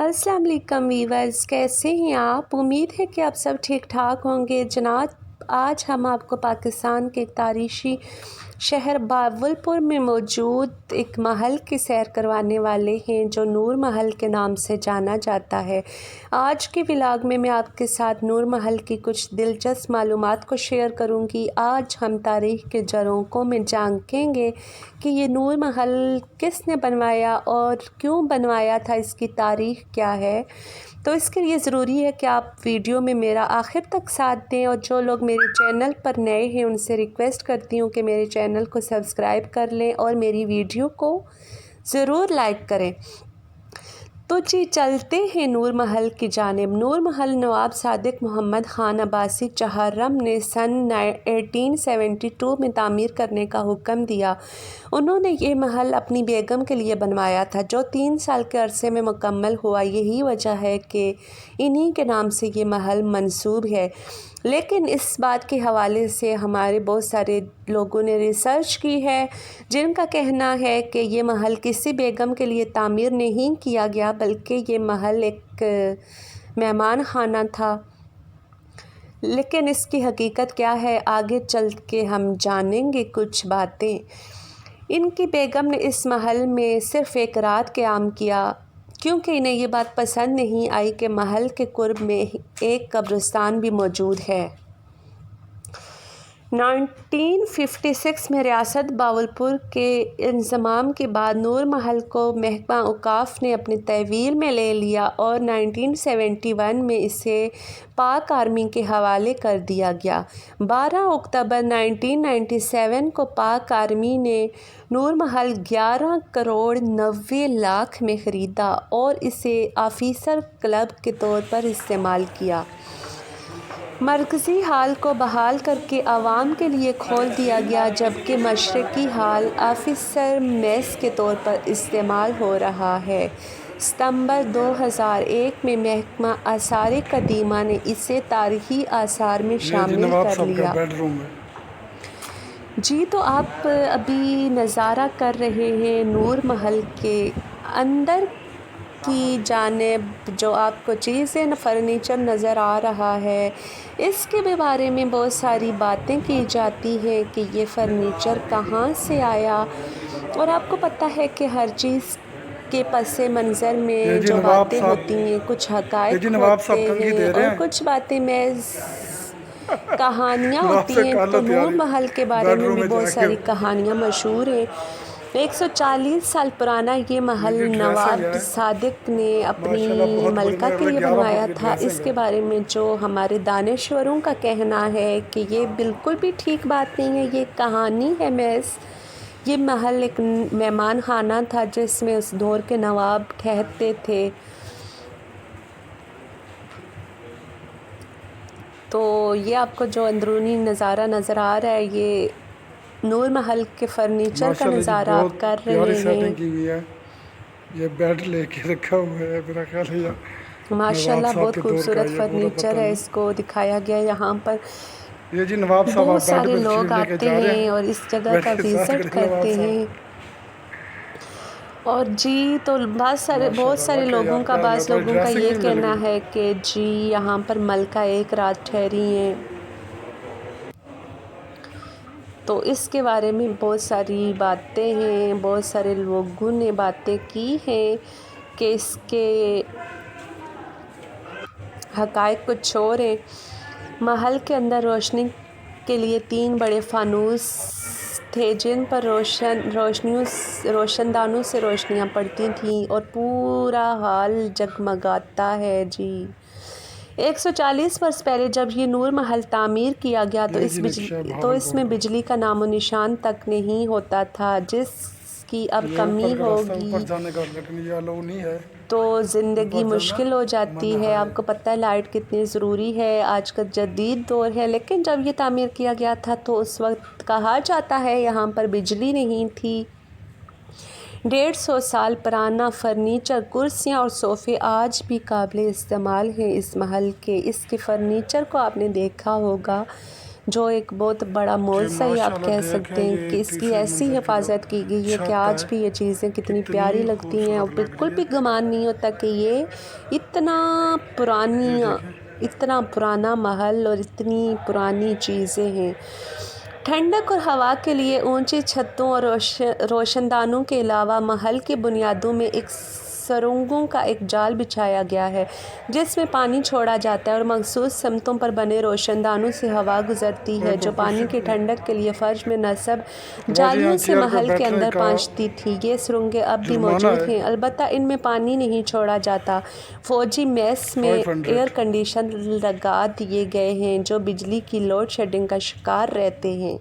अस्सलाम वालेकुम वीवर्स, कैसे हैं आप। उम्मीद है कि आप सब ठीक ठाक होंगे। जनाब, आज हम आपको पाकिस्तान के तारीख़ी शहर बावलपुर में मौजूद एक महल की सैर करवाने वाले हैं जो नूर महल के नाम से जाना जाता है। आज के व्लॉग में मैं आपके साथ नूर महल की कुछ दिलचस्प मालूमात को शेयर करूंगी। आज हम तारीख़ के झरोकों में झांकेंगे कि ये नूर महल किसने बनवाया और क्यों बनवाया था, इसकी तारीख़ क्या है। तो इसके लिए ज़रूरी है कि आप वीडियो में मेरा आखिर तक साथ दें, और जो लोग मेरे चैनल पर नए हैं उनसे रिक्वेस्ट करती हूँ कि मेरे चैनल को सब्सक्राइब कर लें और मेरी वीडियो को ज़रूर लाइक करें। तो जी चलते हैं नूर महल की जानिब। नूर महल नवाब सादिक मोहम्मद ख़ान अब्बासी चहर्रम ने सन 1872 में तामीर करने का हुक्म दिया। उन्होंने ये महल अपनी बेगम के लिए बनवाया था जो 3 साल के अरसे में मुकम्मल हुआ। यही वजह है कि इन्हीं के नाम से ये महल मंसूब है। लेकिन इस बात के हवाले से हमारे बहुत सारे लोगों ने रिसर्च की है, जिनका कहना है कि ये महल किसी बेगम के लिए तामीर नहीं किया गया, बल्कि ये महल एक मेहमान खाना था। लेकिन इसकी हकीकत क्या है, आगे चल के हम जानेंगे कुछ बातें। इनकी बेगम ने इस महल में सिर्फ़ एक रात क़याम किया, क्योंकि इन्हें ये बात पसंद नहीं आई कि महल के कुर्ब में एक कब्रिस्तान भी मौजूद है। 1956 में रियासत बावलपुर के इंज़माम के बाद नूर महल को महकमा औक़ाफ़ ने अपनी तहवील में ले लिया और 1971 में इसे पाक आर्मी के हवाले कर दिया गया। 12 अक्टूबर 1997 को पाक आर्मी ने नूर महल 11 करोड़ 90 लाख में ख़रीदा और इसे ऑफिसर क्लब के तौर पर इस्तेमाल किया। मरकज़ी हाल को बहाल करके आवाम के लिए खोल दिया गया, जबकि मशरक़ी हाल ऑफिसर मेस के तौर पर इस्तेमाल हो रहा है। सितंबर 2001 में महकमा आसार कदीमा ने इसे तारीख़ी आसार में शामिल कर लिया। जी तो आप अभी नज़ारा कर रहे हैं नूर महल के अंदर की जानिब। जो आपको चीज़ें फर्नीचर नज़र आ रहा है, इसके बारे में बहुत सारी बातें की जाती हैं कि ये फ़र्नीचर कहाँ से आया। और आपको पता है कि हर चीज़ के पसे मंज़र में जो बातें होती हैं, कुछ हक़ाइक़ होते हैं और कुछ बातें कहानियाँ होती हैं। तो नूर महल के बारे में भी बहुत सारी कहानियाँ मशहूर हैं। 140 साल पुराना ये महल नवाब सादिक ने अपनी मलका के लिए बनवाया था। इसके बारे में जो हमारे दानिश्वरों का कहना है कि ये बिल्कुल भी ठीक बात नहीं है, ये कहानी है महज। ये महल एक मेहमान खाना था जिसमें उस दौर के नवाब ठहरते थे। तो ये आपको जो अंदरूनी नज़ारा नज़र आ रहा है, ये नूर महल के फ़र्नीचर का नज़ारा आप कर रहे हैं। की हुई है। ये बेड लेके रखा हुआ है, मेरा ख्याल है माशाल्लाह बहुत खूबसूरत फ़र्नीचर है। इसको दिखाया गया यहाँ पर। ये जी नवाब साहब बहुत सारे लोग आते हैं और इस जगह का विज़िट करते हैं। और जी तो बहुत सारे लोगों का ये कहना है कि जी यहाँ पर मलका एक रात ठहरी हैं। तो इसके बारे में बहुत सारी बातें हैं, बहुत सारे लोगों ने बातें की हैं कि इसके हक़ाइक़ कुछ और हैं। महल के अंदर रोशनी के लिए 3 बड़े फानूस थे, जिन पर रोशनदानों से रोशनियाँ पड़ती थीं और पूरा हाल जगमगाता है। जी 140 वर्ष पहले जब ये नूर महल तामीर किया गया तो इसमें बिजली का नामो निशान तक नहीं होता था, जिसकी अब कमी होगी तो ज़िंदगी मुश्किल हो जाती है। आपको पता है लाइट कितनी ज़रूरी है, आज का जदीद दौर है। लेकिन जब ये तामीर किया गया था तो उस वक्त कहा जाता है यहाँ पर बिजली नहीं थी। 150 साल पुराना फ़र्नीचर, कुर्सियाँ और सोफ़े आज भी काबिल इस्तेमाल हैं इस महल के। इसके फ़र्नीचर को आपने देखा होगा जो एक बहुत बड़ा मोज़ा ही आप कह सकते हैं कि इसकी ऐसी हिफाजत की गई है कि आज भी ये चीज़ें कितनी प्यारी लगती हैं और बिल्कुल भी गुमान नहीं होता कि ये इतना इतना पुराना महल और इतनी पुरानी चीज़ें हैं। ठंडक और हवा के लिए ऊंची छतों और रोशनदानों के अलावा महल की बुनियादों में एक सुरंगों का एक जाल बिछाया गया है जिसमें पानी छोड़ा जाता है और मखसूस समतों पर बने रोशनदानों से हवा गुजरती है जो पानी की ठंडक के लिए फर्श में नस्ब जालियों से महल के अंदर पहुंचती थी। ये सुरंगें अब भी मौजूद हैं, अलबत्ता इनमें पानी नहीं छोड़ा जाता। फौजी मेस में एयर कंडीशन लगा दिए गए हैं जो बिजली की लोड शेडिंग का शिकार रहते हैं।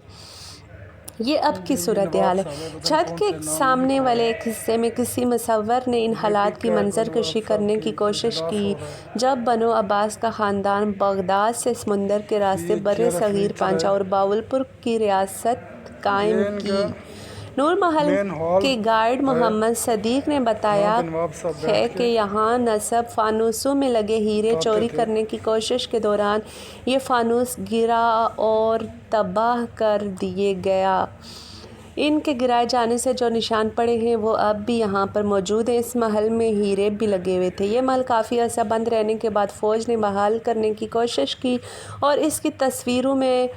ये अब की सूरत हाल है। छत के सामने वाले एक हिस्से में किसी मुसव्वर ने इन हालात की मंजरकशी करने की कोशिश की जब बनो अब्बास का ख़ानदान बगदाद से समुंदर के रास्ते बर्रे सग़ीर पहुंचा और बावलपुर की रियासत कायम की। नूर महल के गाइड मोहम्मद सदीक ने बताया है कि यहाँ नस्ब फानूसों में लगे हीरे चोरी करने की कोशिश के दौरान ये फानूस गिरा और तबाह कर दिए गया। इनके गिराए जाने से जो निशान पड़े हैं वो अब भी यहाँ पर मौजूद हैं। इस महल में हीरे भी लगे हुए थे। ये महल काफ़ी अर्सा बंद रहने के बाद फ़ौज ने बहाल करने की कोशिश की और इसकी तस्वीरों में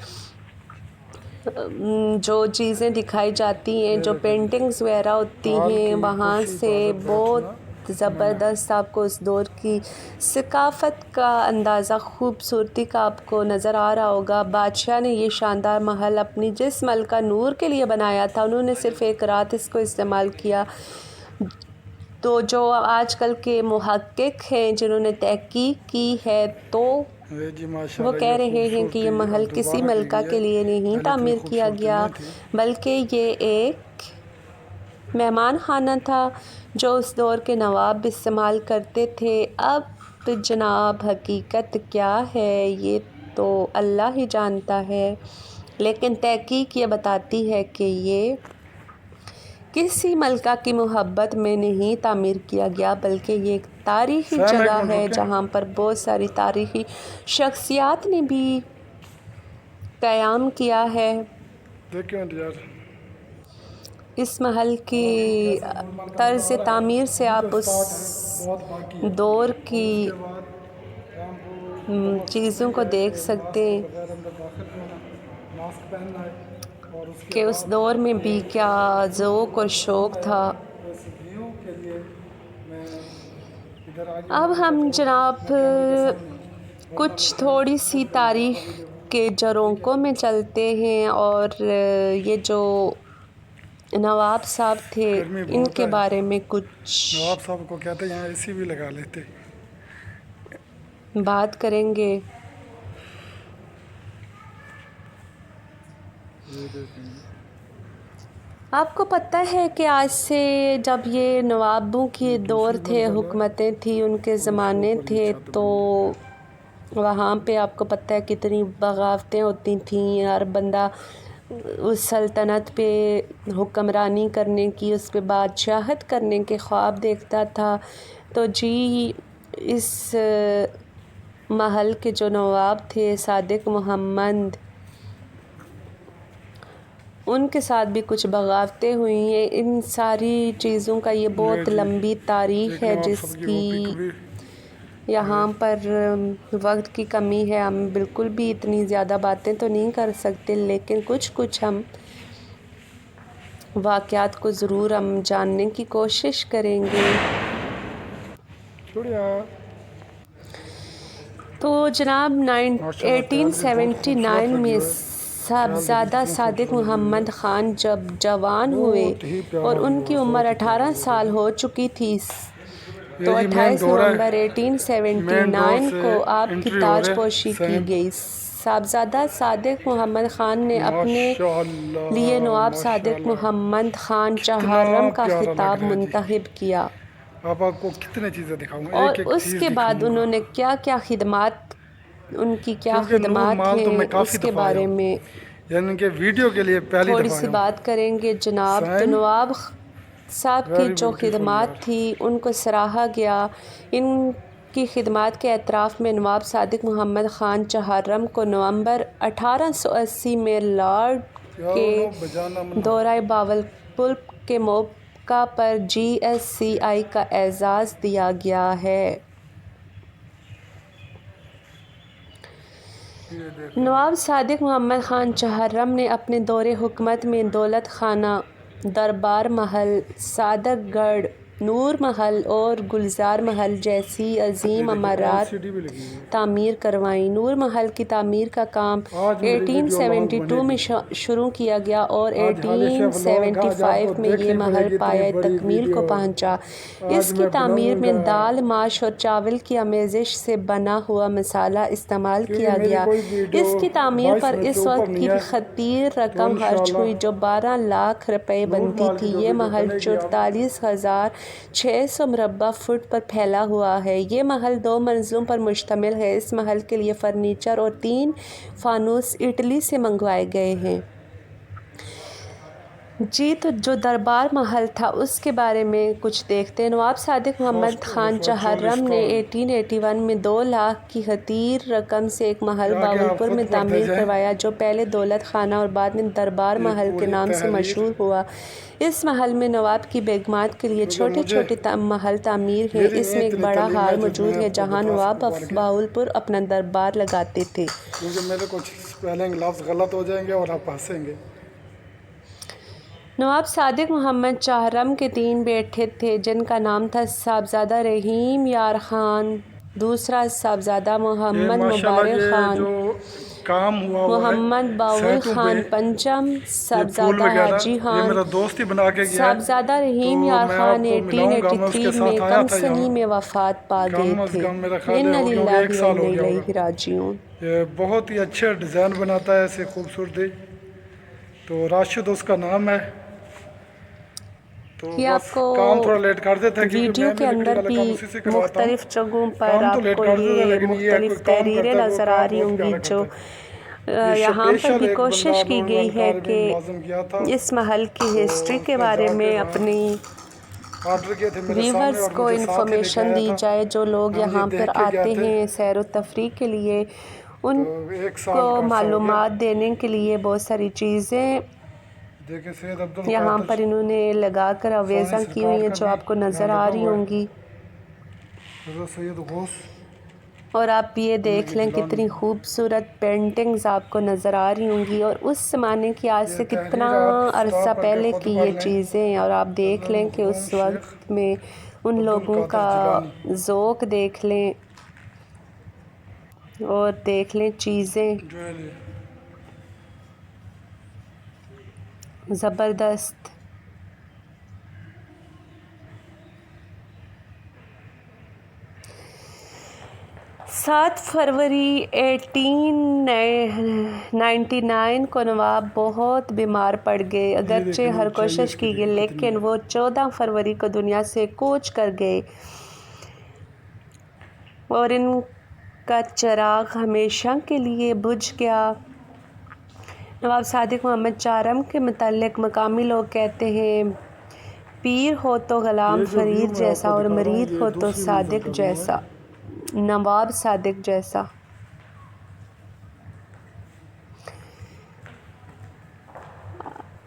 जो चीज़ें दिखाई जाती हैं, जो पेंटिंग्स वगैरह होती हैं, वहाँ से बहुत ज़बरदस्त आपको उस दौर की सकाफ़त का अंदाज़ा, खूबसूरती का आपको नज़र आ रहा होगा। बादशाह ने ये शानदार महल अपनी जिस मलका नूर के लिए बनाया था, उन्होंने सिर्फ़ एक रात इसको इस्तेमाल किया। तो जो आजकल के मुहक्किक हैं जिन्होंने तहकीक की है तो वो कह रहे हैं कि ये महल किसी मलका के लिए नहीं तामीर किया गया बल्कि ये एक मेहमान खाना था जो उस दौर के नवाब इस्तेमाल करते थे। अब जनाब हकीकत क्या है ये तो अल्लाह ही जानता है, लेकिन तहकीक ये बताती है कि ये किसी मलका की मोहब्बत में नहीं तामीर किया गया बल्कि ये एक तारीख़ी जगह है जहाँ पर बहुत सारी तारीख़ी शख्सियात ने भी क़याम किया है। इस महल की तर्ज़ तामीर से आप उस दौर की चीज़ों को देख सकते हैं कि उस दौर में भी क्या ज़ौक़ और शौक़ था। अब हम जनाब कुछ थोड़ी सी तारीख़ के झरोकों में चलते हैं और ये जो नवाब साहब थे इनके बारे में कुछ नवाब साहब को कहते हैं, यहाँ एसी भी लगा लेते, बात करेंगे। आपको पता है कि आज से जब ये नवाबों के दौर थे, हुकूमतें थी, उनके ज़माने थे, तो वहाँ पे आपको पता है कितनी बगावतें होती थीं। हर बंदा उस सल्तनत पे हुक्मरानी करने की, उस पे बादशाहत करने के ख्वाब देखता था। तो जी इस महल के जो नवाब थे सादिक मोहम्मद, उनके साथ भी कुछ बगावतें हुई हैं। इन सारी चीज़ों का ये बहुत लंबी तारीख़ है जिसकी यहाँ पर वक्त की कमी है। हम बिल्कुल भी इतनी ज़्यादा बातें तो नहीं कर सकते, लेकिन कुछ हम वाक़यात को ज़रूर हम जानने की कोशिश करेंगे। तो जनाब 1879 में साहबज़ादा सादिक मोहम्मद ख़ान जब जवान हुए और उनकी उम्र 18 साल हो चुकी थी, तो 28 नवंबर 1879 को आपकी ताजपोशी की गई। साहबज़ादा सादिक मोहम्मद ख़ान ने अपने लिए नवाब सादिक मोहम्मद ख़ान चहर्रम का खिताब मुंतखब किया। आपको कितने चीज़ें दिखाऊंगा और उसके बाद उन्होंने क्या क्या खिदमात, उनकी क्या खिदमात हैं, उसके बारे में यानी कि वीडियो के लिए पहली थोड़ी सी बात करेंगे जनाब। तो नवाब साहब की जो खिदमात थी उनको सराहा गया। इन की खिदमात के एतराफ़ में नवाब सादिक मोहम्मद ख़ान चहर्रम को नवंबर 1880 में लॉर्ड के दौरा बावलपुर के मौका पर GSCI का एज़ाज़ दिया गया है। नवाब सादिक मोहम्मद ख़ान चहर्रम ने अपने दौरे हुकूमत में दौलत खाना, दरबार महल, सादक गढ़, नूर महल और गुलजार महल जैसी अजीम इमारत तामीर करवाईं। नूर महल की तामीर का काम 1872 में शुरू किया गया और 1875 में ये महल पाया तकमील को पहुंचा। इसकी तामीर में दाल, माश और चावल की आमेज़िश से बना हुआ मसाला इस्तेमाल किया गया। इसकी तामीर पर इस वक्त की खतीर रकम खर्च हुई जो 12 लाख रुपए बनती थी। ये महल 44,600 मुरब्बा फुट पर फैला हुआ है। ये महल 2 मंजिलों पर मुश्तमिल है। इस महल के लिए फर्नीचर और 3 फानूस इटली से मंगवाए गए हैं। जी, तो जो दरबार महल था उसके बारे में कुछ देखते हैं। नवाब सादिक मोहम्मद ख़ान चहर्रम ने 1881 में 2 लाख की खतीर रकम से एक महल बावलपुर में तामीर करवाया जो पहले दौलत खाना और बाद में दरबार महल के नाम से मशहूर हुआ। इस महल में नवाब की बेगमात के लिए छोटे छोटे महल तामीर हैं। इसमें एक बड़ा हाल मौजूद है जहाँ नवाब बावलपुर अपना दरबार लगाते थे। क्योंकि मेरे कुछ स्पेलिंग लफ्ज़ गलत हो जाएंगे और आप हंसेंगे। नवाब सादिक मोहम्मद चहर्रम के 3 बेटे थे जिनका नाम था साहबजादा रहीम यार ख़ान, दूसरा साहबजादा मोहम्मद मुबारक ख़ान, मोहम्मद बाउल ख़ान पंचम, साहबजादा हाजी ख़ान। साहबजादा रहीम यार ख़ान 1883 में कम सनी में वफ़ात पा गए थे। इन्ना लिल्लाहि व इन्ना इलैहि राजिऊन। बहुत ही अच्छा डिज़ाइन बनाता है ऐसे खूबसूरती। तो राशिद उसका नाम है। तो ये आपको काम थोड़ा लेट कर देते हैं वीडियो के अंदर भी मुख्तलिफ जगहों पर आपको ये मुख्तलिफ तहरीरें नज़र आ रही होंगी जो यहाँ पर भी कोशिश की गई है कि इस महल की हिस्ट्री के बारे में अपनी व्यूअर्स को इन्फॉर्मेशन दी जाए। जो लोग यहाँ पर आते हैं सैर व तफरीह के लिए उनको मालूमात देने के लिए बहुत सारी चीज़ें यहाँ पर इन्होंने लगा कर अवेज़ा की हुई हैं जो आपको नज़र आ रही होंगी। और आप ये देख लें कितनी खूबसूरत पेंटिंग्स आपको नज़र आ रही होंगी और उस ज़माने की आज से कितना अरसा पहले की ये चीज़ें हैं। और आप देख लें कि उस वक्त में उन लोगों का ज़ौक़ देख लें और देख लें चीज़ें ज़बरदस्त। 7 फरवरी 1899 को नवाब बहुत बीमार पड़ गए। अगरचे हर कोशिश की गई लेकिन वो 14 फरवरी को दुनिया से कूच कर गए और इनका चिराग हमेशा के लिए बुझ गया। नवाब सादिक मोहम्मद चहर्रम के मुतालिक मकामी लोग कहते हैं पीर हो तो ग़ुलाम फ़रीद जैसा और मरीद हो तो सादिक जैसा, नवाब सादिक जैसा।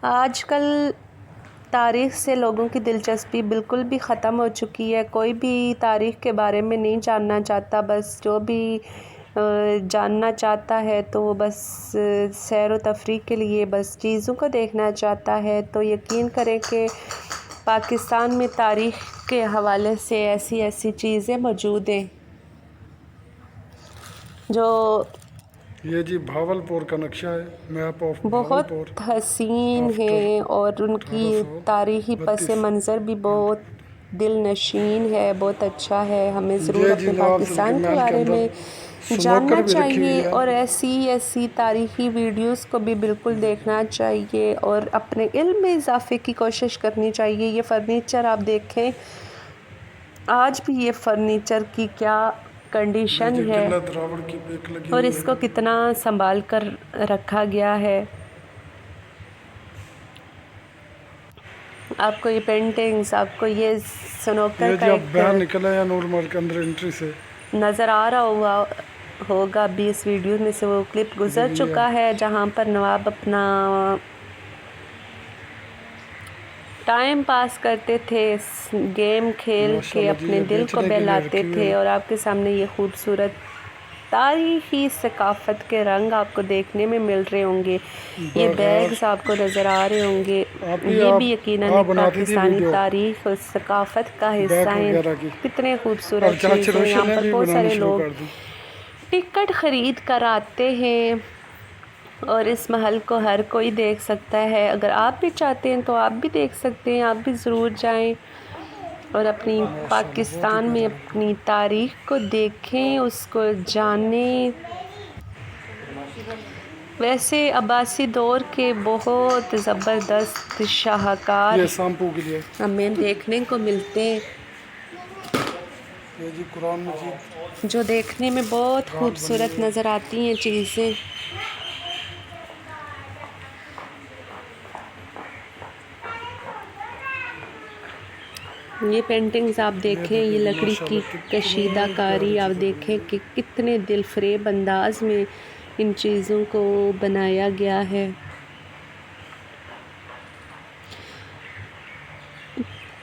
आजकल तारीख़ से लोगों की दिलचस्पी बिल्कुल भी ख़त्म हो चुकी है। कोई भी तारीख़ के बारे में नहीं जानना चाहता। बस जो भी जानना चाहता है तो वो बस सैर व तफरीह के लिए बस चीज़ों को देखना चाहता है। तो यकीन करें कि पाकिस्तान में तारीख़ के हवाले से ऐसी ऐसी चीज़ें मौजूद हैं जो ये जी भावलपुर का नक्शा है, मैप ऑफ बहुत हसीन है और उनकी तारीख़ी पस मंज़र भी बहुत दिल नशीन है, बहुत अच्छा है। हमें ज़रूर अपने पाकिस्तान के बारे में जानना चाहिए और ऐसी तारीख़ी वीडियोस को भी बिल्कुल देखना चाहिए और अपने इल्म में इजाफ़े की कोशिश करनी चाहिए। ये फ़र्नीचर आप देखें, आज भी ये फ़र्नीचर की क्या कंडीशन है और इसको कितना संभाल कर रखा गया है। आपको ये पेंटिंग्स, आपको ये स्नोकर का बाहर निकला है नूर महल के अंदर एंट्री से नज़र आ रहा होगा भी, इस वीडियो में से वो क्लिप गुजर चुका है जहाँ पर नवाब अपना टाइम पास करते थे, गेम खेल के माशाल्लाह जी, अपने ये दिल को बेचने के लिए बहलाते रखी हुई थे। है। और आपके सामने ये खूबसूरत तारीखी सकाफ़त के रंग आपको देखने में मिल रहे होंगे। ये बगैर बैग्स आपको नज़र आ रहे होंगे। आप ही ये आप भी यकीनन आप एक बनाती थी पाकिस्तानी वीडियो तारीख और सकाफ़त का हिस्सा बैग है। वगैरह की। कितने अब खूबसूरत चाची चीज़ें, यहाँ रोशन ने पर भी बहुत बनानी सारे शुरू लोग कर दी। टिकट ख़रीद कर आते हैं और इस महल को हर कोई देख सकता है। अगर आप भी चाहते हैं तो आप भी देख सकते हैं, आप भी ज़रूर जाएं और अपनी माशाल्लाह बहुत ही पाकिस्तान में प्यारा। अपनी तारीख को देखें, उसको जानें। वैसे अब्बासी दौर के बहुत ज़बरदस्त शाहकार ये शैम्पू के लिए, हमें देखने को मिलते, ये जी कुरान मजीद जो देखने में बहुत गांठ बनी खूबसूरत हुई है। नज़र आती हैं चीज़ें। ये पेंटिंग्स आप देखें, ये देखें लकड़ी की माशाल्लाह कितनी कशीदाकारी प्यारी आप चीज़ें बनी देखें हुई कि कितने दिलफरेब अंदाज में इन चीज़ों को बनाया गया है।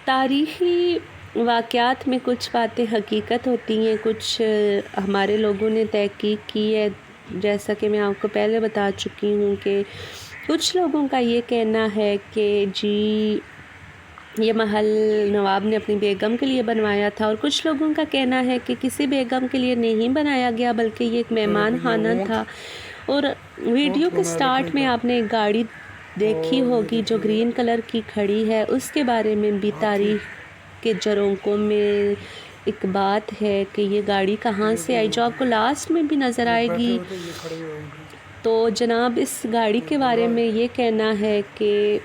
तारीख़ी वाक़यात में कुछ बातें हकीकत होती हैं, कुछ हमारे लोगों ने तहकीक की है। जैसा कि मैं आपको पहले बता चुकी हूँ कि कुछ लोगों का ये कहना है कि जी ये महल नवाब ने अपनी बेगम के लिए बनवाया था, और कुछ लोगों का कहना है कि किसी बेगम के लिए नहीं बनाया गया बल्कि ये एक मेहमान खाना ऊँट था। और वीडियो के बनाया लकड़ी स्टार्ट में का। आपने एक गाड़ी देखी और ये होगी जो देखिए ग्रीन कलर की खड़ी है, उसके बारे में भी हाथी, तारीख के झरोकों में एक बात है कि ये गाड़ी कहाँ से आई, जो आपको लास्ट में भी नज़र ये बैठे आएगी। हुए थे, ये खड़े हुए होंगे। तो जनाब इस गाड़ी के बारे में ये कहना है कि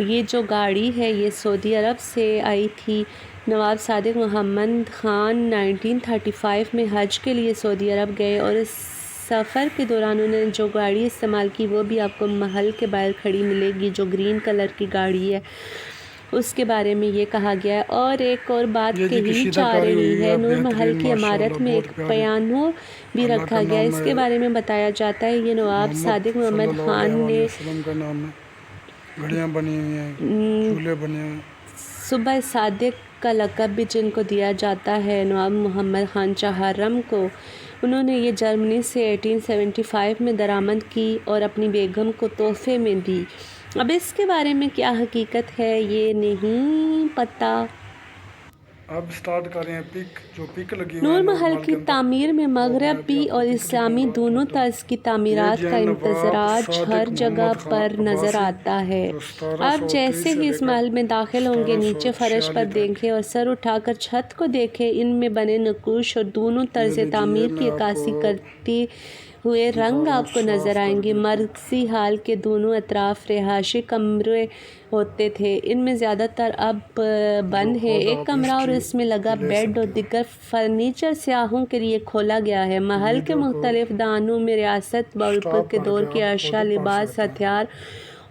ये जो गाड़ी है ये सऊदी अरब से आई थी। नवाब सादिक मोहम्मद ख़ान 1935 में हज के लिए सऊदी अरब गए, और इस सफ़र के दौरान उन्होंने जो गाड़ी इस्तेमाल की वो भी आपको महल के बाहर खड़ी मिलेगी, जो ग्रीन कलर की गाड़ी है उसके बारे में ये कहा गया है। और एक और बात ये जी कही जा कशीदाकारी रही हुई है, है नूर महल बेहतरीन की इमारत माशाल्लाह, में बहुत एक प्यारी। पियानो भी अल्लाह का रखा गया है। नाम इसके है, बारे में बताया जाता है ये नवाब मोहम्मद सादिक मोहम्मद सल्लल्लाहु ख़ान अलैहि ने वसल्लम का नाम है। घड़ियाँ बनी हुई हैं, चूल्हे बने हैं। सुबह सादिक का लक़ब भी जिनको दिया जाता है नवाब मोहम्मद ख़ान चहारम को, उन्होंने ये जर्मनी से 1875 में दरामद की और अपनी बेगम को तोहफ़े में दी। अब इसके बारे में क्या हकीकत है ये नहीं पता। अब स्टार्ट कर रहे हैं पिक, जो पिक लगी हुई है नूर नूर महल महल की के अंदर, तामीर में वो मैं अभी मगरबी आपको और पिक इस्लामी दिखाऊंगा। दोनों तर्ज की ये तामीरात जी का नवाब इम्तज़ाज हर सादिक जगह मोहम्मद खान पर नज़र अब्बासी, आता है। जो आप जैसे 1723 से ही इस लेकर महल में दाखिल होंगे, नीचे फ़र्श पर 1746 तक। देखें और सर उठाकर छत को देखें, इनमें बने नक़ूश और दोनों ये तर्ज लीजिए, तामीर की मैं अक्कासी आपको करती हुए रंग दिखाऊंगा, आपको साफ नज़र कर आएंगे। दी पिक। मरकज़ी हाल के दोनों अतराफ़ रिहायशी कमरे होते थे, इनमें ज़्यादातर अब बंद जो है। खुद एक आप कमरा और हिस्ट्री इसमें लगा ले बेड और सकते हो। दिगर फर्नीचर सयाहों के लिए खोला गया है। महल के वीडियो को मुख्तलिफ दानों में रियासत बाउलपुर स्टॉप के दौर करके के आप अशिया, खुद पढ़ लिबास, सकते हैं। हथियार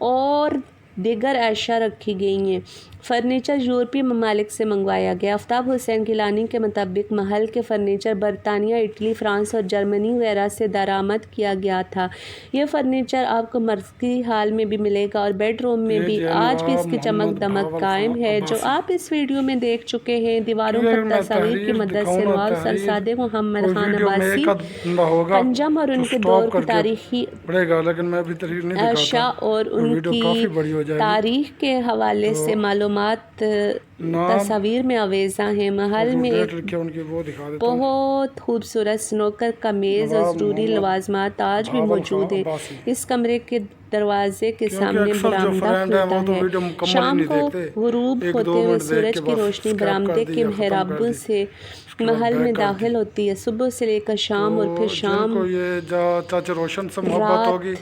और दिगर अशिया रखी गई हैं। फ़र्नीचर यूरोपीय ममालिक से मंगवाया गया। आफ्ताब हुसैन गिलानी के मुताबिक महल के फ़र्नीचर बरतानिया, इटली, फ़्रांस और जर्मनी वगैरह से दरामद किया गया था। यह फ़र्नीचर आपको मरकज़ी हाल में भी मिलेगा और बेडरूम में ये भी जो आज भी नवाब इसकी चमक मोहम्मद दमक भावल कायम खान है, जो अब्बासी, आप इस वीडियो में देख चुके हैं। दीवारों क्योंकि पर अगर मैं तस्वीर की तहरीर मदद दिखाऊँ से ना, नवाब सर तहरीर सादिक मोहम्मद कोई ख़ान वीडियो में अब्बासी एक आध बंदा होगा पंजम और तो उनके स्टॉप दौर की करके तारीखी पढ़ेगा, लेकिन मैं अभी तहरीर नहीं दिखाता, अशिया और वो वीडियो काफ़ी उनकी बड़ी हो जाएगी। तारीख के हवाले तो से मालूमात नाम तस्वीर में अवेज़ा हैं। और महल जो में डेट एक लिखे उनकी वो दिखा देता हूँ। बहुत खूबसूरत स्नोकर का मेज़ और नवाब ज़रूरी मोहम्मद लवाजमात आज भी भावल खान मौजूद हैं। अब्बासी, इस कमरे के दरवाजे के क्योंकि सामने अक्सर जो बरामदा फ्रेंड है खुलता वो तो है। वीडियो मुकम्मल ही शाम नहीं को देखते, गुरूब एक दो होते हुए मिनट देख सूरज के की बस रोशनी स्किप कर बरामदे दी के या ख़त्म कर मेहराबों दी, से उसके बाद महल बैक में कर दी। दाखिल होती है। सुबह से लेकर शाम और फिर तो शाम जिनको ये चाचा रोशन से मोहब्बत रात, होगी,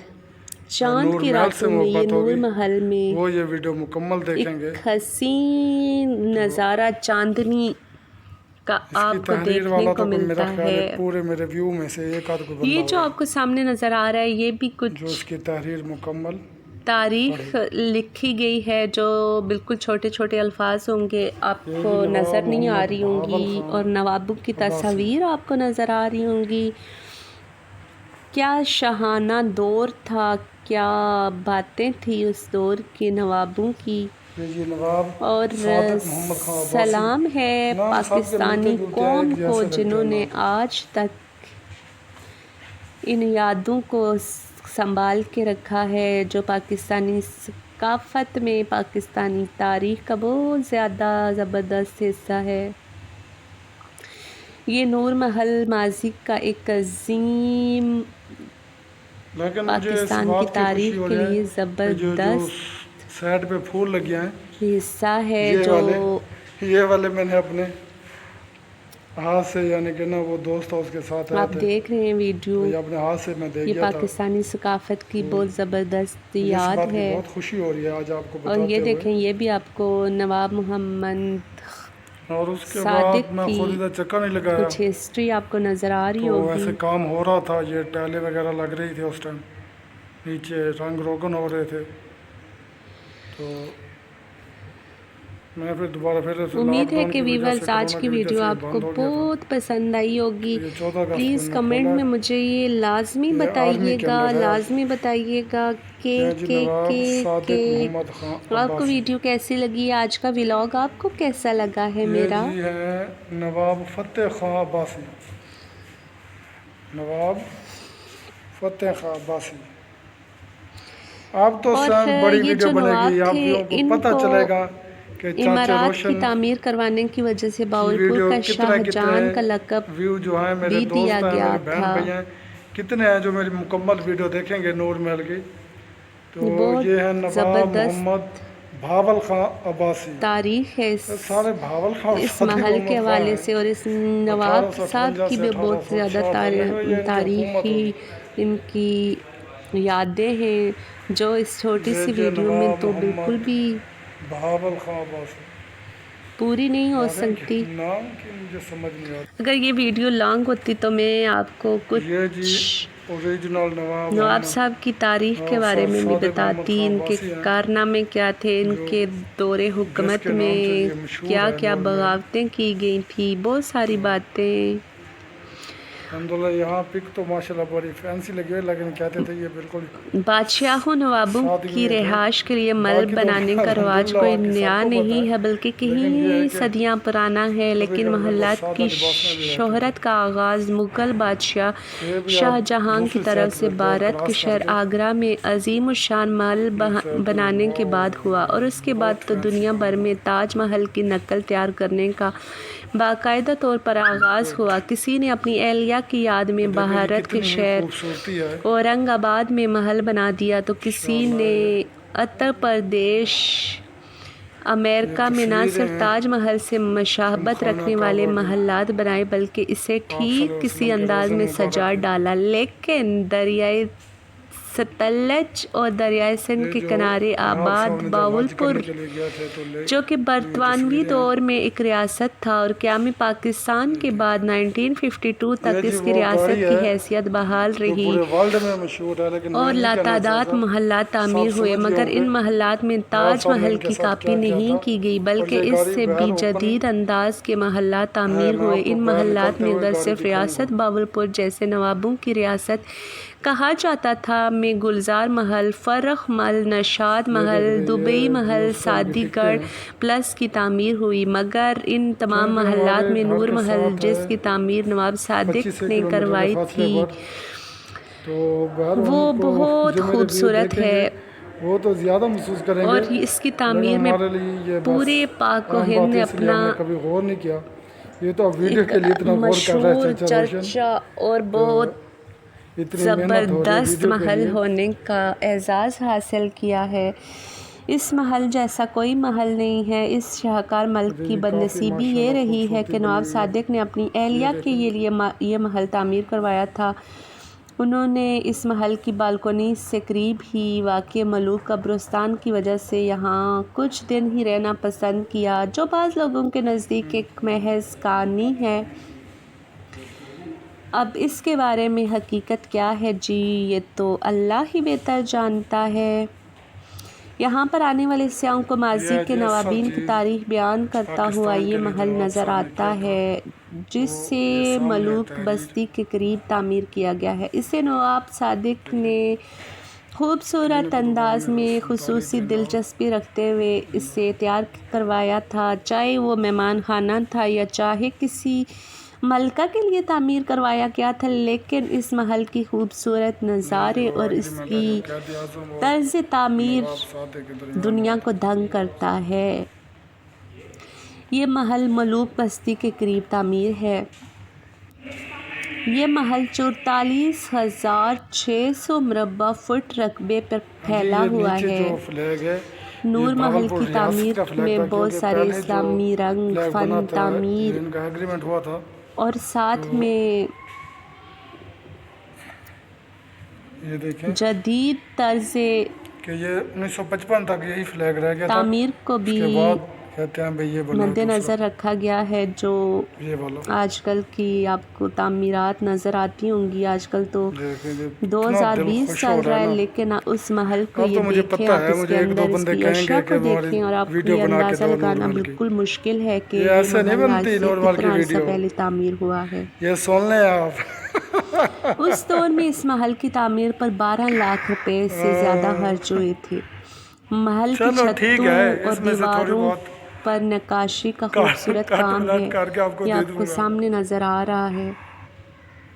चांद नूर की महल से रातों में ये मोहब्बत नूर होगी, महल में वो ये वीडियो मुकम्मल देखेंगे। एक हसीन नज़ारा चांदनी का इसकी आपको तहरीर देखने वाला को तो कोई मेरा मिलता ख्याल है। है पूरे मेरे व्यू में से एक आध कोई ये बंदा जो होगा आपको सामने नज़र आ रहा है ये भी जो कुछ इसकी तहरीर मुकम्मल तारीख लिखी गई है जो बिल्कुल छोटे छोटे अल्फाज होंगे, आपको नज़र नहीं आ रही होंगी, और नवाबों की तस्वीर आपको नज़र आ रही होंगी। क्या शहाना दौर था, क्या बातें थी उस दौर के नवाबों की। और सलाम है पाकिस्तानी कौम को जिन्होंने आज तक इन यादों को संभाल के रखा है, जो पाकिस्तानी सकाफ़त में, पाकिस्तानी तारीख़ का बहुत ज़्यादा ज़बरदस्त हिस्सा है। ये नूर महल माजी का एक अजीम पाकिस्तान की तारीख़ के लिए ज़बरदस्त साइड पे फूल लगे हैं हिस्सा है। ये वाले मैंने अपने हाथ से, यानी कि ना वो दोस्त उसके साथ आए आप थे, देख रहे हैं वीडियो, तो अपने हाथ से मैं दे ये गया पाकिस्तानी सकाफ़त की बहुत ज़बरदस्त याद बात है। बहुत खुशी हो रही है आज आपको बताते और ये हुए। देखें, ये भी आपको नवाब मोहम्मद और उसके सादिक बाद मैं की खुद इधर चक्कर नहीं लगाया, कुछ हिस्ट्री आपको नज़र आ रही तो होगी। ऐसे काम हो रहा था, ये टाइलें वगैरह लग रही थी उस टाइम, नीचे रंग रोगन हो रहे थे, तो मैं फिर दोबारा उम्मीद है कि व्यूअर्स आज की वीडियो आपको बहुत पसंद आई होगी। प्लीज़ कमेंट में मुझे ये लाजमी बताइएगा कि आपको वीडियो कैसी लगी। आज का व्लॉग आपको कैसा लगा है मेरा। ये है नवाब फतेह खां अब्बासी, नवाब फतेह खां अब्बासी। अब तो सर बड़ी वीडियो बनेगी, आपको पता चलेगा कि इमारत की तामीर करवाने की वजह से बाउलपुर का शाहजहां का लक़ब व्यू जो है मेरे भी दिया गया था। कितने हैं जो मेरी मुकम्मल वीडियो देखेंगे नूर महल की। तो ये है नवाब मोहम्मद भावल खां अब्बासी, तारीख है सारे भावल खां इस महल के हवाले से, और इस नवाब साहब की भी बहुत ज़्यादा तारीखी इनकी यादें हैं, जो इस छोटी सी वीडियो में तो बिल्कुल भी भावल खां अब्बासी पूरी नहीं हो सकती। नाम की मुझे समझ नहीं आता। अगर ये वीडियो लॉन्ग होती तो मैं आपको कुछ ओरिजिनल नवाब साहब की तारीख के बारे में भी बताती, इनके कारनामे क्या थे, इनके दौरे हुकूमत में क्या क्या बगावतें की गई थी, बहुत सारी बातें। अल्हम्दुलिल्लाह यहाँ पिक तो माशाल्लाह बड़ी फैंसी लगी है, लेकिन कहते थे ये बिल्कुल बादशाहों नवाबों की रिहाइश के लिए महल बनाने का रवाज कोई नया नहीं है, बल्कि कई सदियां पुराना है। लेकिन महलात की शोहरत का आगाज़ मुग़ल बादशाह शाहजहां की तरफ से भारत के शहर आगरा में अजीम शान महल बनाने के बाद हुआ, और उसके बाद तो दुनिया भर में ताज महल की नकल तैयार करने का बाकायदा तौर पर आगाज़ हुआ। किसी ने अपनी एहलिया की याद में भारत के शहर औरंगाबाद में महल बना दिया, तो किसी ने उत्तर प्रदेश अमेरिका में न सिर्फ ताजमहल से मशाबत रखने वाले महलात बनाए, बल्कि इसे ठीक किसी अंदाज में सजा डाला। लेकिन दरियाए सतलज और दरियाए सिंध के किनारे आबाद बावलपुर, जो कि बरतानवी दौर में एक रियासत था और क़याम पाकिस्तान के बाद 1952 तक इसकी रियासत की हैसियत बहाल रही, और लातादाद महलात तामीर हुए, मगर इन महलात में ताज महल की कापी नहीं की गई, बल्कि इससे भी जदीद अंदाज के महलात तामीर हुए। इन महलात में अगर सिर्फ रियासत बावलपुर जैसे नवाबों की रियासत कहा जाता था, में गुलजार महल, फ़र्ख महल, नशाद महल, दुबई महल, सादीगढ़ प्लस की तामीर हुई, मगर इन तमाम महलात में नूर महल, जिसकी तामीर नवाब सादिक ने करवाई थी, वो बहुत खूबसूरत है, वो तो ज़्यादा महसूस करेंगे। और इसकी तामीर में पूरे पाक व हिंद ने अपना कभी गौर नहीं किया। ये तो वीडियो के लिए इतना गौर कर रहा है, चर्चा और बहुत ज़बरदस्त महल होने का एजाज़ हासिल किया है। इस महल जैसा कोई महल नहीं है। इस शाहकार मल्क की बदनसीबी ये रही है कि नवाब सादिक ने अपनी एहलिया के लिए ये महल तामीर करवाया था। उन्होंने इस महल की बालकोनी से करीब ही वाक़ मलूक कब्रिस्तान की वजह से यहाँ कुछ दिन ही रहना पसंद किया, जो बाज़ लोगों के नज़दीक एक महज कहानी है। अब इसके बारे में हकीकत क्या है जी, ये तो अल्लाह ही बेहतर जानता है। यहाँ पर आने वाले सियाहों को माजी के ये नवाबीन की चीज़ तारीख बयान करता हुआ पाकिस्तान ये के लिए महल जो आप नज़र सामने आता किया था, है, जिसे ये सामने मलूक तहरीर बस्ती के करीब तामीर किया गया है। इसे नवाब सादिक ने खूबसूरत अंदाज में खुसूसी दिलचस्पी रखते हुए इसे तैयार करवाया था, चाहे वो मेहमान खाना था या चाहे किसी मलका के लिए तामीर करवाया गया था। लेकिन इस महल की खूबसूरत नज़ारे और इसकी तर्ज तामीर दुनिया को दंग करता है। ये महल मलूक बस्ती के करीब तामीर है। ये महल 44,600 मुरब्बा फुट रकबे पर फैला हुआ है। नूर महल की तामीर में बहुत सारे इस्लामी रंग, फन तामीर और साथ में ये देखें जदीद तर्ज कि ये 1955 तक यही फ्लैग रह गया था। तामीर को भी उसके बाद कहते हैं भाई ये बना मद्देनज़र रखा गया है। जो ये वाला आजकल की आपको तामीरात नज़र आती होंगी, आजकल तो देखें 2020 चल रहा है, लेकिन उस महल को ये मुझे देखें पता आप, है, इसके मुझे एक दो अंदर बंदे इसकी कहेंगे अशरा कि को देखें और आपको वीडियो ये बना के अंदाज़ा दो लगाना नॉर्मल की। बिल्कुल मुश्किल है कि ये ऐसे नहीं बनती नॉर्मल की कितना वीडियो। पहले तामीर हुआ है। ये सुन लें आप। उस दौर में इस महल की तामीर पर 12 लाख रुपए से ज़्यादा खर्च हुए थे। महल की चलो ठीक छतों है, और इसमें से थोड़ी दीवारों बहुत पर नक्काशी का खूबसूरत काम है। करके आपको ये दे आपको दूंगा। सामने नज़र आ रहा है।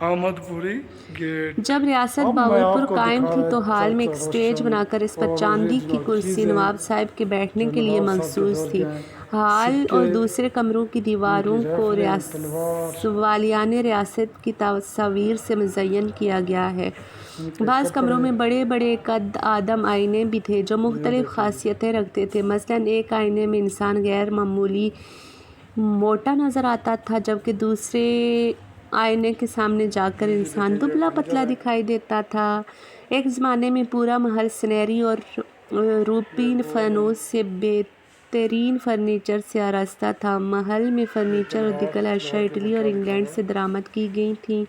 अहमदपुरी गेट। जब रियासत अब मैं बावलपुर आपको कायम दिखा थी रहा तो हाल में एक चर्चा, स्टेज रोशन बनाकर इस पर और चांदी ये की जो कुर्सी चीज़ें नवाब साहब के बैठने जो के लिए नवाब साहब के मखसूस दौर थी। के हैं, हाल सिक्के, और दूसरे कमरों की दीवारों उनकी को राइफलें, तलवार, वालियाने रियासत की तस्वीर से मुज़य्यन किया गया है। उनके बाज़ कमरों कपड़े। में बड़े बड़े कद आदम आईने भी थे जो मुख्तलिफ़ देखिए। खासियतें रखते थे। मसलन एक आईने में इंसान गैर मामूली मोटा नज़र आता था, जबकि दूसरे आईने के सामने जाकर इंसान दुबला पतला दिखाई देता था। एक ज़माने में पूरा महल सुनहरी और रूपीन फनूस से बेहतरीन फर्नीचर से आरास्ता था। महल में फर्नीचर और दीगर अशिया इटली और इंग्लैंड से दरामद की गई थी।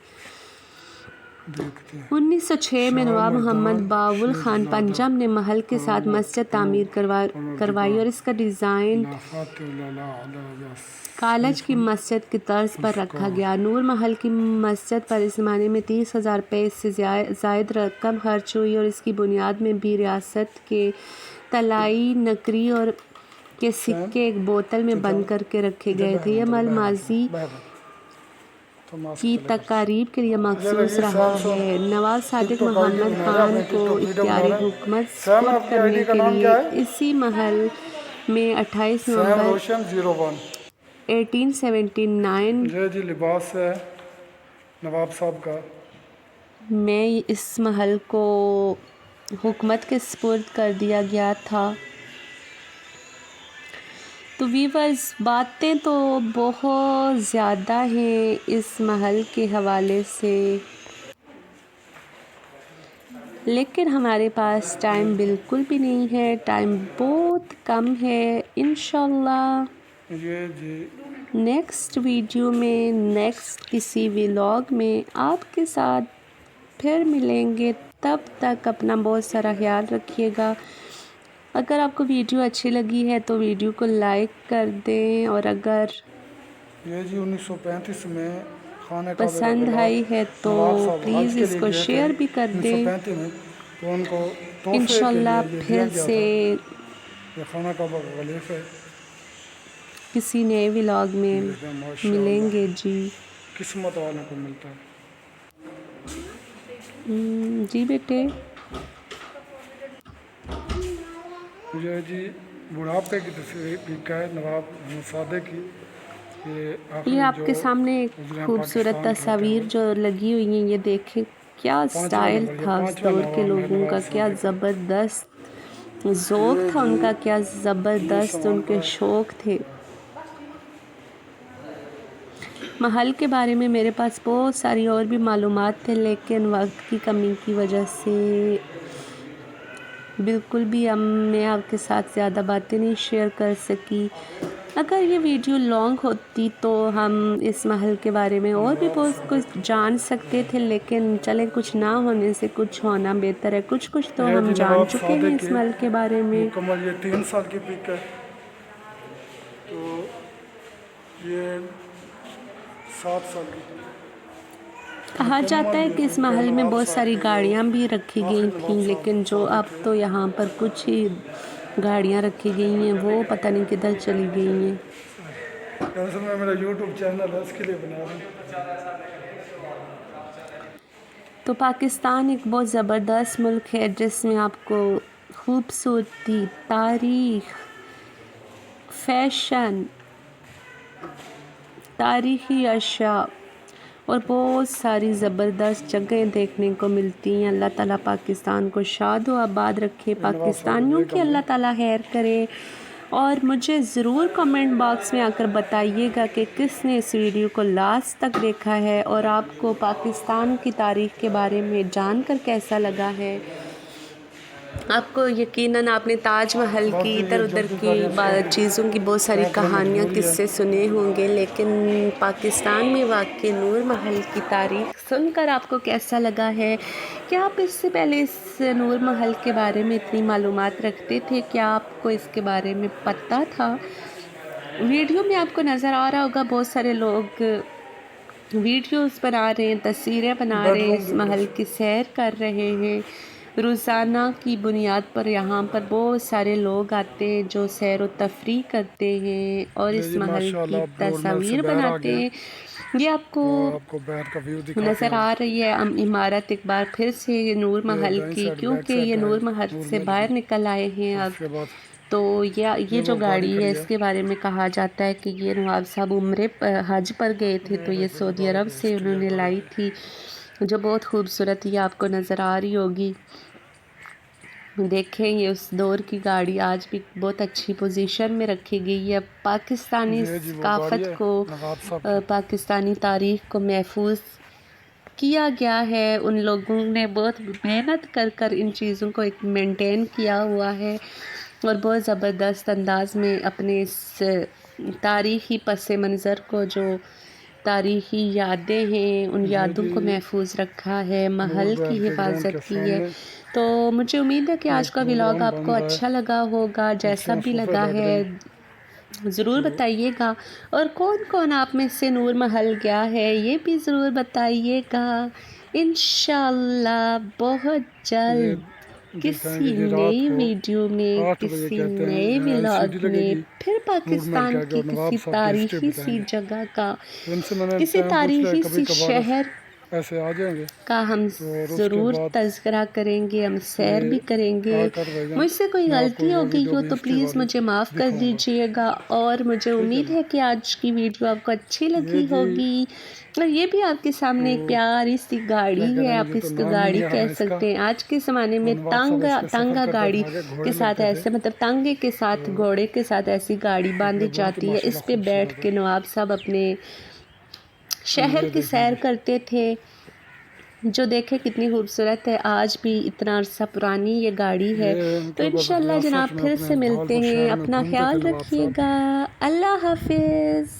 1906 में नवाब मोहम्मद बावुल खान पंजाब ने महल के साथ मस्जिद तामीर करवाई और इसका डिज़ाइन कालज की मस्जिद की तर्ज पर रखा गया। नूर महल की मस्जिद पर इस ज़माने में 30,000 रुपये से ज़ायद रकम खर्च हुई और इसकी बुनियाद में भी रियासत के तलाई नकरी और के सिक्के एक बोतल में बंद करके रखे गए थे। यह महल माजी की तकारीब के लिए मखसूस रहा है। नवाब सादिक मोहम्मद खान को इख्तियारी हुकूमत सुपुर्द करने के लिए इसी महल में 28 नवंबर 1879 जी लिबास है नवाब साहब का में इस महल को हुकूमत के सुपुर्द कर दिया गया था। तो वीवर्स, बातें तो बहुत ज़्यादा हैं इस महल के हवाले से, लेकिन हमारे पास टाइम बिल्कुल भी नहीं है, टाइम बहुत कम है। इंशाल्लाह नेक्स्ट वीडियो में, नेक्स्ट किसी व्लॉग में आपके साथ फिर मिलेंगे। तब तक अपना बहुत सारा ख्याल रखिएगा। अगर आपको वीडियो अच्छी लगी है तो वीडियो को लाइक कर दें, और अगर ये जी 1935 में खाने का पसंद आई है तो प्लीज़ इसको शेयर भी कर दें। तो उनको इंशाल्लाह फिर से खाना का गलीफ है, किसी नए व्लॉग में मिलेंगे जी। किस्मत वालों को मिलता है जी बेटे। मुझे जी बुढ़ापे की तस्वीर पिक है नवाब सादे की। ये आपके सामने एक खूबसूरत तस्वीर जो लगी हुई है, ये देखें क्या स्टाइल था उस दौर के लोगों का, क्या ज़बरदस्त ज़ौक़ था उनका, क्या ज़बरदस्त उनके शौक़ थे। महल के बारे में मेरे पास बहुत सारी और भी मालूमात थे, लेकिन वक्त की कमी की वजह से बिल्कुल भी मैं आपके साथ ज़्यादा बातें नहीं शेयर कर सकी। अगर ये वीडियो लॉन्ग होती तो हम इस महल के बारे में और भी बहुत कुछ जान सकते थे, लेकिन चले कुछ ना होने से कुछ होना बेहतर है। कुछ तो ये हम जी जान नवाब चुके सादिक हैं इस की महल के बारे में। मुकम्मल ये 3 साल की पिक है। तो ये 7 साल की कहा जाता है कि इस महल में बहुत सारी गाड़ियाँ भी रखी गई थी, लेकिन जो अब तो यहाँ पर कुछ ही गाड़ियाँ रखी गई हैं, वो पता नहीं किधर चली गई हैं। दरअसल मैं मेरा यूट्यूब चैनल है, इसके लिए बना रहा हूँ। तो पाकिस्तान एक बहुत ज़बरदस्त मुल्क है जिसमें आपको खूबसूरती, तारीख़, फैशन, तारीख़ी अशया और बहुत सारी ज़बरदस्त जगहें देखने को मिलती हैं। अल्लाह ताला पाकिस्तान को शाद व आबाद रखे, पाकिस्तानियों की अल्लाह ताला खैर करे। और मुझे ज़रूर कमेंट बॉक्स में आकर बताइएगा कि किसने इस वीडियो को लास्ट तक देखा है और आपको पाकिस्तान की तारीख़ के बारे में जानकर कैसा लगा है। आपको यकीनन आपने ताजमहल की इधर उधर की चीज़ों की बहुत सारी कहानियाँ किस्से सुने होंगे, लेकिन पाकिस्तान में वाक़ई नूर महल की तारीख़ सुनकर आपको कैसा लगा है? क्या आप इससे पहले इस नूर महल के बारे में इतनी मालूमात रखते थे? क्या आपको इसके बारे में पता था? वीडियो में आपको नज़र आ रहा होगा बहुत सारे लोग वीडियोस बना रहे हैं, तस्वीरें बना रहे हैं, इस महल की सैर कर रहे हैं। रोज़ाना की बुनियाद पर यहाँ पर बहुत सारे लोग आते हैं जो सैर व तफरीह करते हैं और इस महल की तस्वीर बनाते हैं। ये आपको नज़र आ रही है इमारत एक बार फिर से नूर महल की, क्योंकि ये नूर महल से बाहर निकल आए हैं अब। तो ये जो गाड़ी है इसके बारे में कहा जाता है कि ये नवाब साहब हज पर गए थे, तो ये सऊदी अरब से उन्होंने लाई थी, जो बहुत खूबसूरत ये आपको नज़र आ रही होगी। देखें ये उस दौर की गाड़ी आज भी बहुत अच्छी पोजीशन में रखी गई है। पाकिस्तानी सकाफ़त को, पाकिस्तानी तारीख़ को महफूज किया गया है। उन लोगों ने बहुत मेहनत कर इन चीज़ों को एक मेंटेन किया हुआ है और बहुत ज़बरदस्त अंदाज में अपने इस तारीख़ी पस मंज़र को, जो तारीख़ी यादें हैं, उन यादों को महफूज रखा है, महल की हिफाजत की है। तो मुझे उम्मीद है कि आज का व्लॉग आपको अच्छा लगा होगा। जैसा भी लगा है ज़रूर बताइएगा, और कौन कौन आप में से नूर महल गया है ये भी ज़रूर बताइएगा। इंशाअल्लाह बहुत जल्द किसी नई वीडियो में, किसी नए व्लॉग में फिर पाकिस्तान की किसी तारीख़ी सी जगह का, किसी तारीख़ी सी शहर ऐसे आ जाएंगे का हम ज़रूर तज़किरा करेंगे, हम सैर भी करेंगे। मुझसे कोई गलती हो गई हो तो प्लीज़ मुझे माफ़ कर दीजिएगा। और मुझे उम्मीद है कि आज की वीडियो आपको अच्छी लगी होगी। और ये भी आपके सामने एक प्यारी सी गाड़ी है, आप इसको गाड़ी कह सकते हैं। आज के ज़माने में तांगा गाड़ी के साथ ऐसे, मतलब तांगे के साथ, घोड़े के साथ ऐसी गाड़ी बांधी जाती है। इस पे बैठ के नवाब साहब अपने शहर की सैर करते थे, जो देखे कितनी खूबसूरत है। आज भी इतना अरसा पुरानी ये गाड़ी है। तो इंशाल्लाह जनाब फिर से मिलते हैं। अपना ख्याल रखिएगा। अल्लाह हाफिज़।